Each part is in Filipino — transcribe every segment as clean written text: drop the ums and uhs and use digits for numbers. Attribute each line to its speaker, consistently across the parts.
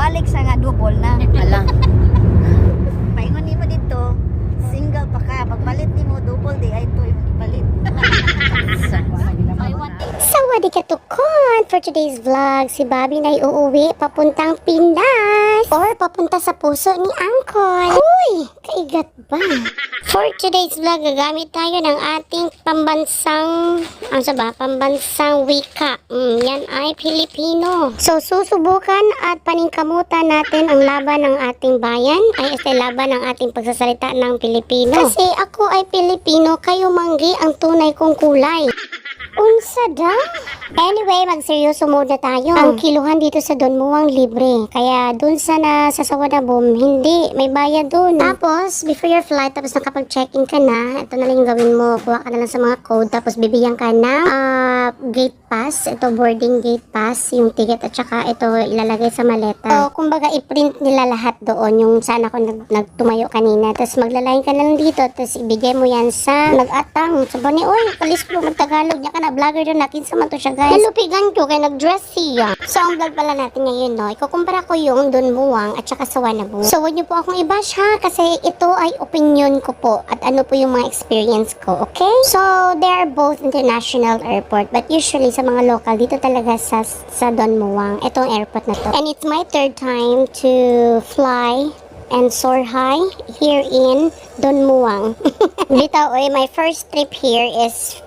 Speaker 1: balik sa nga double na.
Speaker 2: Ala.
Speaker 1: Paingon nimo dito, single pa ka. Pagpalit nimo double di ay to yung ipalit.
Speaker 3: Sawadee ka tukon! For today's vlog, si Bobby na uuwi papuntang Pinas or papunta sa puso ni Angkol. Uy! Kaigat ba? For today's vlog, gagamit tayo ng ating pambansang pambansang wika. Yan ay Pilipino. So, susubukan at paningkamutan natin ang laban ng ating bayan ay laban ng ating pagsasalita ng Pilipino. Kasi ako ay Pilipino, kayo manggi ang tunay kong kulay. Unsa daw? Anyway, magseryoso muna tayo. Ang kiluhan dito sa Don Muang libre. Kaya dun sa Sawadabom, hindi. May bayad dun. Tapos, before your flight, tapos nakapag-check-in ka na, ito na lang yung gawin mo. Kuha ka na lang sa mga code. Tapos bibigyan ka ng gate pass. Ito, boarding gate pass. Yung ticket at saka ito ilalagay sa maleta. So, kumbaga, i-print nila lahat doon. Yung saan ako nagtumayo kanina. Tapos maglaline ka na lang dito. Tapos ibigay mo yan sa nag-atang. Sabi ni, uy, palis po magtagalog niya ka na vlogger doon natin sa man to siya guys. Nalupigan ko kaya nag-dress siya. So ang vlog pala natin ngayon no, ikukumpara ko yung Don Muang at saka sa Wanabo. So huwag niyo po akong i-bash ha kasi ito ay opinion ko po at ano po yung mga experience ko, okay? So they are both international airport but usually sa mga local dito talaga sa Don Muang itong airport na to. And it's my third time to fly and soar high here in Don Muang. Dito, my first trip here is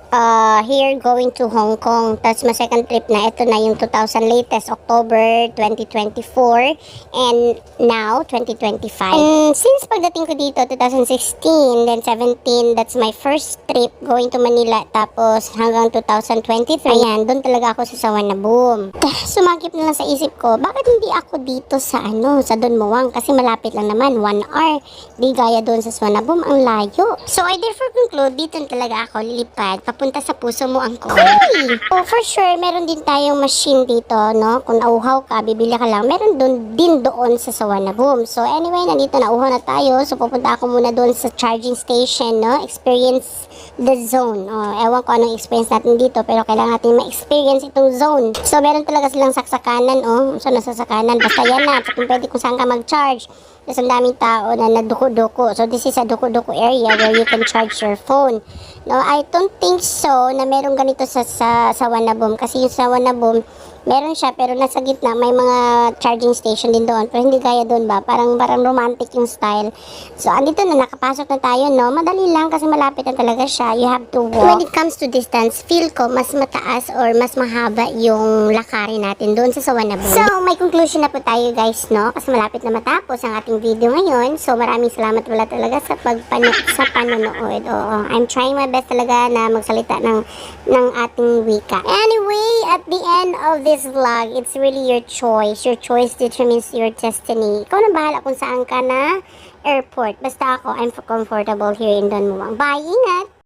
Speaker 3: here going to Hong Kong. Tapos my second trip na, ito na yung 2000 latest, October 2024 and now 2025. And since pagdating ko dito, 2016, then 17, that's my first trip going to Manila. Tapos hanggang 2023, ayan, doon talaga ako sa Sawanabum. Sumakip na lang sa isip ko, bakit hindi ako dito sa sa Don Muang? Kasi malapit lang naman, 1 hour. Di gaya doon sa Sawanabum, ang layo. So I therefore conclude, dito talaga ako lilipad, papunta sa puso mo ang Angkol. Oh, for sure, meron din tayong machine dito, no? Kung nauhaw ka, bibili ka lang. Meron din doon sa Sawanabum. So anyway, nandito na uhaw na tayo. So pupunta ako muna doon sa charging station, no? Experience the zone. Oh, ewan ko anong experience natin dito, pero kailangan natin ma-experience itong zone. So meron talaga silang saksakanan, oh. So nasasakanan, basta yan na. Kung pwede kung saan ka mag-charge. Kasi ang daming tao na naduko-duko. So this is a duko-duko area where you can charge your phone. No, I don't think so na meron ganito sa Wanabum. Kasi yung sa Wanabum, meron siya pero nasa gitna may mga charging station din doon. Pero hindi gaya doon ba? Parang romantic yung style. So andito na, nakapasok na tayo, no? Madali lang kasi malapit na talaga siya. You have to walk. When it comes to distance, feel ko mas mataas or mas mahaba yung lakarin natin doon sa Wanabum. So may conclusion na po tayo guys, no? Kasi malapit na matapos ang ating video ngayon. So maraming salamat wala talaga sa panonood. Oo, I'm trying my best talaga na magsalita ng ating wika. Anyway, at the end of this vlog, it's really your choice. Your choice determines your destiny. Ikaw na bahala kung saan ka na airport. Basta ako, I'm comfortable here in Don Muang. Bye, ingat!